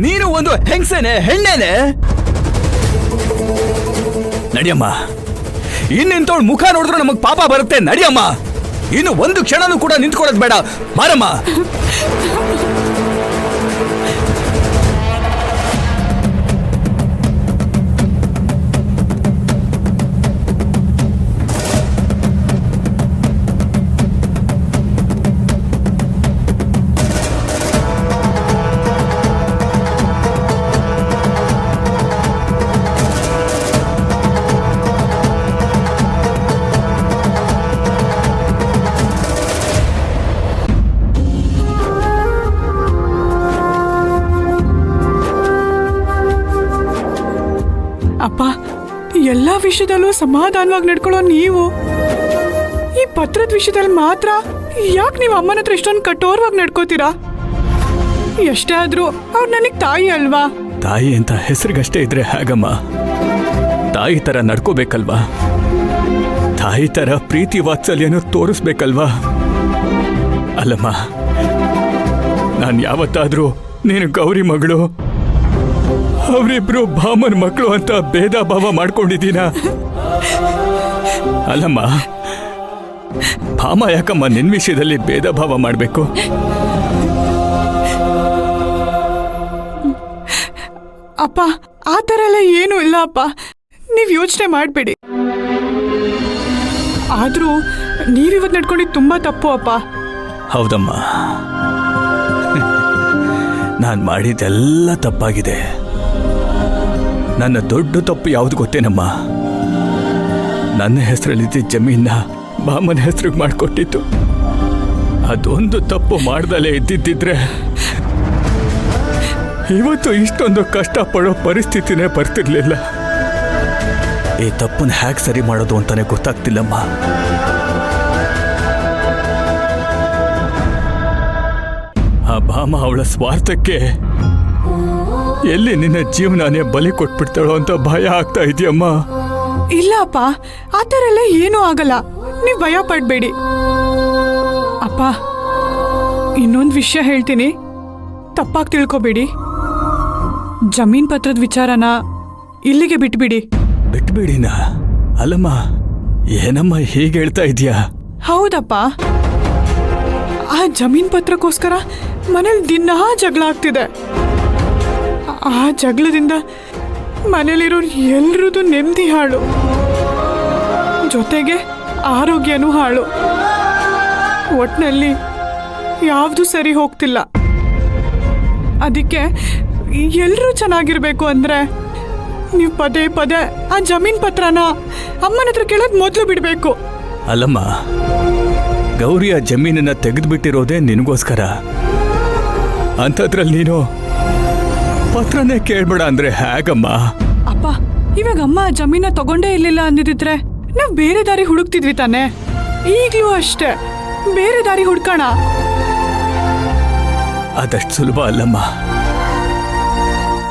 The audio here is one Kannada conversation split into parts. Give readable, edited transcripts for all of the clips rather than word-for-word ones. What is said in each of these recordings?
ನೀನು ಒಂದು ಹೆಂಗಸೇನೆ, ಹೆಣ್ಣೇನೆ. ನಡಿಯಮ್ಮ, ಇನ್ನಿಂತವಳು ಮುಖ ನೋಡಿದ್ರೆ ನಮಗ್ ಪಾಪ ಬರುತ್ತೆ. ನಡಿಯಮ್ಮ, ಇನ್ನು ಒಂದು ಕ್ಷಣನೂ ಕೂಡ ನಿಂತ್ಕೊಳ್ಳೋದು ಬೇಡ. ಬಾರಮ್ಮ. ಅಪ್ಪ, ಎಲ್ಲಾ ವಿಷಯದಲ್ಲೂ ಸಮಾಧಾನವಾಗಿ ನಡ್ಕೊಳ್ಳೋ ನೀವು ಈ ಪತ್ರದ ವಿಷಯದಲ್ಲಿ ಮಾತ್ರ ಯಾಕೆ ನೀವು ಅಮ್ಮನ ಹತ್ರ ಇಷ್ಟೊಂದು ಕಠೋರವಾಗಿ ನಡ್ಕೋತೀರಾ? ಎಷ್ಟೇ ಆದ್ರೂ ಅವ್ರು ನನಗ್ ತಾಯಿ ಅಲ್ವಾ? ತಾಯಿ ಅಂತ ಹೆಸರಿಗಷ್ಟೇ ಇದ್ರೆ ಹೇಗಮ್ಮ? ತಾಯಿ ತರ ನಡ್ಕೋಬೇಕಲ್ವಾ? ತಾಯಿ ತರ ಪ್ರೀತಿ ವಾತ್ಸಲ್ಯನೂ ತೋರಿಸ್ಬೇಕಲ್ವಾ? ಅಲ್ಲಮ್ಮ, ನಾನು ಯಾವತ್ತಾದ್ರೂ ನೀನು ಗೌರಿ ಮಗಳು, ಅವರಿಬ್ರು ಭಾಮನ್ ಮಕ್ಕಳು ಅಂತ ಭೇದ ಭಾವ ಮಾಡ್ಕೊಂಡಿದ್ದೀನ? ಅಲ್ಲಮ್ಮ, ಭಾಮ ಯಾಕಮ್ಮ ನಿನ್ ವಿಷಯದಲ್ಲಿ ಭೇದ ಭಾವ ಮಾಡ್ಬೇಕು? ಅಪ್ಪ, ಆ ಥರ ಎಲ್ಲ ಏನೂ ಇಲ್ಲ ಅಪ್ಪ, ನೀವು ಯೋಚನೆ ಮಾಡಬೇಡಿ. ಆದರೂ ನೀವಿವತ್ತು ನಡ್ಕೊಂಡಿದ್ದು ತುಂಬ ತಪ್ಪು ಅಪ್ಪ. ಹೌದಮ್ಮ, ನಾನು ಮಾಡಿದ್ದೆಲ್ಲ ತಪ್ಪಾಗಿದೆ. ನನ್ನ ದೊಡ್ಡ ತಪ್ಪು ಯಾವುದು ಗೊತ್ತೇನಮ್ಮ? ನನ್ನ ಹೆಸರಲ್ಲಿದ್ದ ಜಮೀನ ಭಾಮನ ಹೆಸರಿಗೆ ಮಾಡಿಕೊಟ್ಟಿತ್ತು. ಅದೊಂದು ತಪ್ಪು ಮಾಡ್ದಲೇ ಇದ್ದಿದ್ದಿದ್ರೆ ಇವತ್ತು ಇಷ್ಟೊಂದು ಕಷ್ಟಪಡೋ ಪರಿಸ್ಥಿತಿನೇ ಬರ್ತಿರ್ಲಿಲ್ಲ. ಈ ತಪ್ಪನ್ನ ಹ್ಯಾಕ್ ಸರಿ ಮಾಡೋದು ಅಂತಾನೆ ಗೊತ್ತಾಗ್ತಿಲ್ಲಮ್ಮ. ಆ ಭಾಮ ಅವಳ ಸ್ವಾರ್ಥಕ್ಕೆ ಎಲ್ಲಿ ನಿನ್ನ ಜೀವನನೇ ಬಲಿ ಕೊಟ್ಬಿಡ್ತಾಳೋ ಅಂತ ಭಯ ಆಗ್ತಾ ಇದೆಯಮ್ಮ. ಇಲ್ಲ ಅಪ್ಪ, ಆ ಥರ ಎಲ್ಲ ಏನೂ ಆಗಲ್ಲ, ನೀವು ಭಯ ಪಡಬೇಡಿ. ಅಪ್ಪ, ಇನ್ನೊಂದು ವಿಷಯ ಹೇಳ್ತೀನಿ, ತಪ್ಪಾಗಿ ತಿಳ್ಕೊಬೇಡಿ. ಜಮೀನ್ ಪತ್ರದ ವಿಚಾರನ ಇಲ್ಲಿಗೆ ಬಿಟ್ಬಿಡಿ. ಬಿಟ್ಬಿಡಿನ? ಅಲ್ಲಮ್ಮ, ಏನಮ್ಮ ಹೀಗೆ ಹೇಳ್ತಾ ಇದೀಯಾ? ಹೌದಪ್ಪ, ಆ ಜಮೀನ್ ಪತ್ರಕ್ಕೋಸ್ಕರ ಮನೇಲಿ ದಿನಾ ಜಗಳ ಆಗ್ತಿದೆ. ಆ ಜಗಳದಿಂದ ಮನೇಲಿರೋರು ಎಲ್ರದ್ದು ನೆಮ್ಮದಿ ಹಾಳು, ಜೊತೆಗೆ ಆರೋಗ್ಯನೂ ಹಾಳು. ಒಟ್ಟಿನಲ್ಲಿ ಯಾವುದು ಸರಿ ಹೋಗ್ತಿಲ್ಲ. ಅದಕ್ಕೆ ಎಲ್ಲರೂ ಚೆನ್ನಾಗಿರ್ಬೇಕು ಅಂದರೆ ನೀವು ಪದೇ ಪದೇ ಆ ಜಮೀನ್ ಪತ್ರನ ಅಮ್ಮನ ಹತ್ರ ಕೇಳೋದು ಮೊದಲು ಬಿಡಬೇಕು. ಅಲ್ಲಮ್ಮ, ಗೌರಿಯ ಜಮೀನನ್ನ ತೆಗೆದುಬಿಟ್ಟಿರೋದೇ ನಿನಗೋಸ್ಕರ. ಅಂಥದ್ರಲ್ಲಿ ನೀನು ಪತ್ರನೇ ಕೇಳ್ಬೇಡ ಅಂದ್ರೆ ಹೇಗಮ್ಮ? ಅಪ್ಪ, ಇವಾಗ ಅಮ್ಮ ಜಮೀನ ತಗೊಂಡೇ ಇರ್ಲಿಲ್ಲ ಅಂದಿದ್ರೆ ನಾವು ಬೇರೆ ದಾರಿ ಹುಡುಕ್ತಿದ್ವಿ ತಾನೆ. ಈಗಲೂ ಅಷ್ಟೇ, ಬೇರೆ ದಾರಿ ಹುಡ್ಕೋಣ. ಅದಷ್ಟು ಸುಲಭ ಅಲ್ಲಮ್ಮ.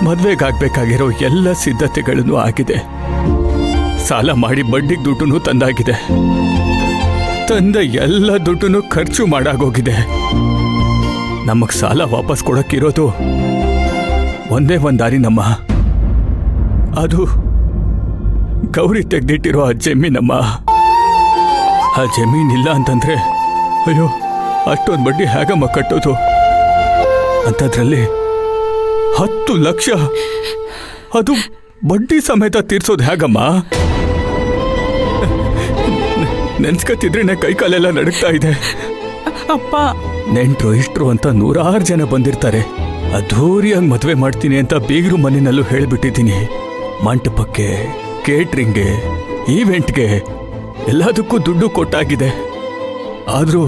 ಮದ್ವೆಗಾಗ್ಬೇಕಾಗಿರೋ ಎಲ್ಲ ಸಿದ್ಧತೆಗಳನ್ನು ಆಗಿದೆ. ಸಾಲ ಮಾಡಿ ಬಡ್ಡಿಗೆ ದುಡ್ಡು ತಂದಾಗಿದೆ. ತಂದ ಎಲ್ಲ ದುಡ್ಡನ್ನು ಖರ್ಚು ಮಾಡಾಗೋಗಿದೆ. ನಮಗ್ ಸಾಲ ವಾಪಸ್ ಕೊಡಕ್ಕಿರೋದು ಒಂದೇ ಒಂದು ದಾರಿನಮ್ಮ, ಅದು ಗೌರಿ ತೆಗ್ದಿಟ್ಟಿರೋ ಆ ಜಮೀನಮ್ಮ. ಆ ಜಮೀನ್ ಇಲ್ಲ ಅಂತಂದ್ರೆ ಅಯ್ಯೋ ಅಷ್ಟೊಂದು ಬಡ್ಡಿ ಹೇಗಮ್ಮ ಕಟ್ಟೋದು? ಅಂಥದ್ರಲ್ಲಿ 10 ಲಕ್ಷ, ಅದು ಬಡ್ಡಿ ಸಮೇತ ತೀರ್ಸೋದು ಹೇಗಮ್ಮ? ನೆನ್ಸ್ಕತ್ತಿದ್ರೆ ಕೈಕಾಲೆಲ್ಲ ನಡುಗ್ತಾ ಇದೆ. ಅಪ್ಪ, ನೆಂಟ್ರು ಇಷ್ಟ್ರು ಅಂತ 100 ಜನ ಬಂದಿರ್ತಾರೆ. ಅದ್ಧೂರಿಯಾಗಿ ಮದುವೆ ಮಾಡ್ತೀನಿ ಅಂತ ಬೀಗರು ಮನೆಯಲ್ಲೂ ಹೇಳಿಬಿಟ್ಟಿದ್ದೀನಿ. ಮಂಟಪಕ್ಕೆ, ಕೇಟ್ರಿಂಗ್ಗೆ, ಈವೆಂಟ್ಗೆ ಎಲ್ಲದಕ್ಕೂ ದುಡ್ಡು ಕೊಟ್ಟಾಗಿದೆ. ಆದ್ರೂ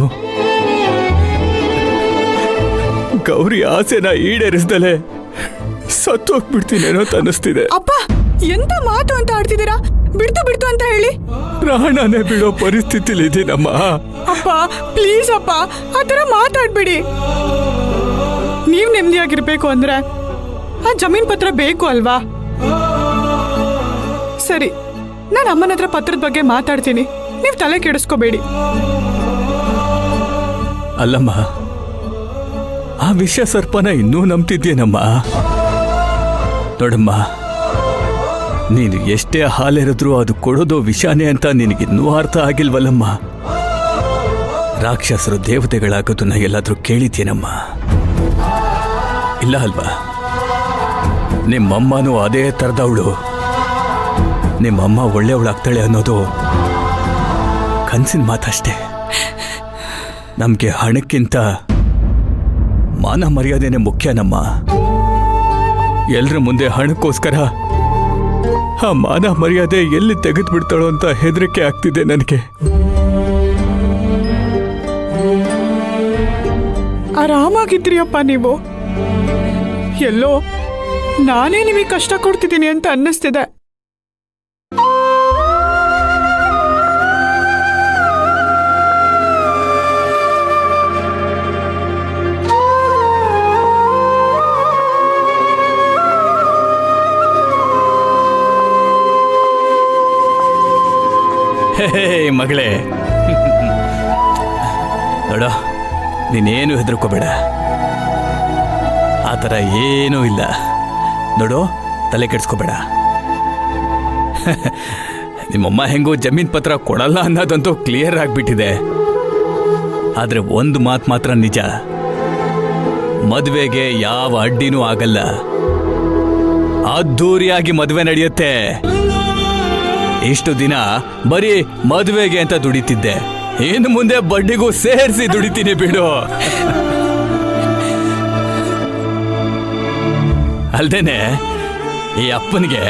ಗೌರಿ ಆಸೆನ ಈಡೇರಿಸ್ದಲೆ ಸತ್ತೋಗ್ಬಿಡ್ತೀನೇನೋ ಅನ್ನಿಸ್ತಿದೆ. ಅಪ್ಪ, ಎಂತ ಮಾತು ಅಂತ ಆಡ್ತಿದ್ದೀರಾ? ಬಿಡ್ತು ಅಂತ ಹೇಳಿ ಪ್ರಾಣನೇ ಬಿಡೋ ಪರಿಸ್ಥಿತಿಲಿ ಇದೀನಮ್ಮ. ಅಪ್ಪ, ಪ್ಲೀಸ್ ಅಪ್ಪ, ಆ ಥರ ಮಾತಾಡ್ಬೇಡಿ. ನೀವು ನೆಮ್ಮದಿಯಾಗಿರ್ಬೇಕು ಅಂದ್ರೆ ಆ ಜಮೀನ್ ಪತ್ರ ಬೇಕು ಅಲ್ವಾ? ಸರಿ, ನಾನು ಅಮ್ಮನ ಹತ್ರ ಪತ್ರದ ಬಗ್ಗೆ ಮಾತಾಡ್ತೀನಿ, ನೀವು ತಲೆ ಕೆಡಿಸ್ಕೋಬೇಡಿ. ಅಲ್ಲಮ್ಮ, ಆ ವಿಷಯ ಸರ್ಪನ ಇನ್ನೂ ನಂಬ್ತಿದ್ಯೇನಮ್ಮ? ನೋಡಮ್ಮ, ನೀನು ಎಷ್ಟೇ ಹಾಲೆರೆದ್ರೂ ಅದು ಕೊಡೋದು ವಿಷಾನೇ ಅಂತ ನಿನಗಿನ್ನೂ ಅರ್ಥ ಆಗಿಲ್ವಲ್ಲಮ್ಮ. ರಾಕ್ಷಸರು ದೇವತೆಗಳಾಗೋದನ್ನ ಎಲ್ಲಾದ್ರೂ ಕೇಳಿದ್ಯೇನಮ್ಮ? ಇಲ್ಲ ಅಲ್ವಾ? ನಿಮ್ಮಮ್ಮನೂ ಅದೇ ಥರದವಳು. ನಿಮ್ಮಮ್ಮ ಒಳ್ಳೆಯವಳಾಗ್ತಾಳೆ ಅನ್ನೋದು ಕನಸಿನ ಮಾತಷ್ಟೇ. ನಮಗೆ ಹಣಕ್ಕಿಂತ ಮಾನ ಮರ್ಯಾದೆನೇ ಮುಖ್ಯನಮ್ಮ. ಎಲ್ರ ಮುಂದೆ ಹಣಕ್ಕೋಸ್ಕರ ಆ ಮಾನ ಮರ್ಯಾದೆ ಎಲ್ಲಿ ತೆಗೆದುಬಿಡ್ತಾಳೋ ಅಂತ ಹೆದರಿಕೆ ಆಗ್ತಿದೆ ನನಗೆ. ಆರಾಮಾಗಿದ್ರಿಯಪ್ಪ ನೀವು. ಎಲ್ಲೋ ನಾನೇ ನಿಮಗೆ ಕಷ್ಟ ಕೊಡ್ತಿದ್ದೀನಿ ಅಂತ ಅನ್ನಿಸ್ತಿದೆ. ಹೇ ಮಗಳೇ, ನೋಡ, ನೀನೇನು ಹೆದರ್ಕೋಬೇಡ. ಆ ಥರ ಏನೂ ಇಲ್ಲ. ನೋಡು, ತಲೆ ಕೆಡ್ಸ್ಕೋಬೇಡ. ನಿಮ್ಮಮ್ಮ ಹೆಂಗೋ ಜಮೀನ್ ಪತ್ರ ಕೊಡಲ್ಲ ಅನ್ನೋದಂತೂ ಕ್ಲಿಯರ್ ಆಗಿಬಿಟ್ಟಿದೆ. ಆದರೆ ಒಂದು ಮಾತು ಮಾತ್ರ ನಿಜ, ಮದುವೆಗೆ ಯಾವ ಅಡ್ಡಿನೂ ಆಗಲ್ಲ. ಅದ್ಧೂರಿಯಾಗಿ ಮದುವೆ ನಡೆಯುತ್ತೆ. ಇಷ್ಟು ದಿನ ಬರೀ ಮದುವೆಗೆ ಅಂತ ದುಡಿತಿದ್ದೆ, ಇನ್ನು ಮುಂದೆ ಬಡ್ಡಿಗೂ ಸೇರಿಸಿ ದುಡಿತೀನಿ ಬಿಡು. ಅಲ್ದೇನೆ ಈ ಅಪ್ಪನಿಗೆ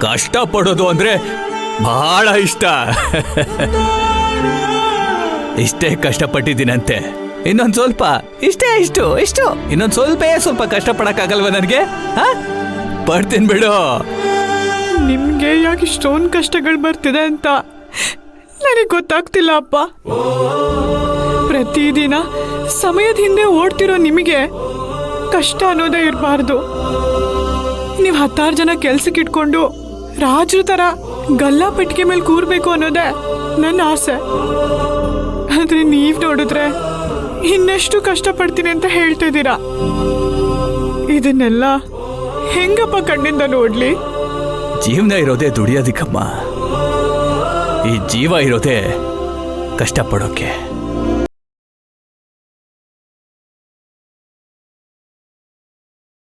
ಕಷ್ಟ ಪಡೋದು ಅಂದ್ರೆ ಬಹಳ ಇಷ್ಟ. ಇಷ್ಟೇ ಕಷ್ಟಪಟ್ಟಿದ್ದೀನಂತೆ, ಇನ್ನೊಂದು ಸ್ವಲ್ಪ, ಇಷ್ಟು ಇನ್ನೊಂದು ಸ್ವಲ್ಪ ಕಷ್ಟಪಡಕ್ಕಾಗಲ್ವ ನನಗೆ? ಪಡ್ತೀನಿ ಬಿಡು. ನಿಮ್ಗೆ ಯಾಕೆ ಇಷ್ಟೊಂದು ಕಷ್ಟಗಳು ಬರ್ತಿದೆ ಅಂತ ನನಗೆ ಗೊತ್ತಾಗ್ತಿಲ್ಲ ಅಪ್ಪ. ಪ್ರತಿದಿನ ಸಮಯದ ಹಿಂದೆ ಓಡ್ತಿರೋ ನಿಮಗೆ ಕಷ್ಟ ಅನ್ನೋದೇ ಇರಬಾರ್ದು. ನೀವು 10 ಜನ ಕೆಲ್ಸಕ್ಕೆ ಇಟ್ಕೊಂಡು ರಾಜರ ತರ ಗಲ್ಲಾ ಪೆಟ್ಟಿಗೆ ಮೇಲೆ ಕೂರ್ಬೇಕು ಅನ್ನೋದೇ ನನ್ನ ಆಸೆ. ಆದ್ರೆ ನೀವ್ ನೋಡಿದ್ರೆ ಇನ್ನೆಷ್ಟು ಕಷ್ಟಪಡ್ತೀನಿ ಅಂತ ಹೇಳ್ತಿದ್ದೀರಾ. ಇದನ್ನೆಲ್ಲ ಹೆಂಗಪ್ಪ ಕಣ್ಣಿಂದ ನೋಡ್ಲಿ? ಜೀವನ ಇರೋದೇ ದುಡಿಯೋದಿಕ್ಕಮ್ಮ. ಈ ಜೀವ ಇರೋದೇ ಕಷ್ಟಪಡೋಕೆ.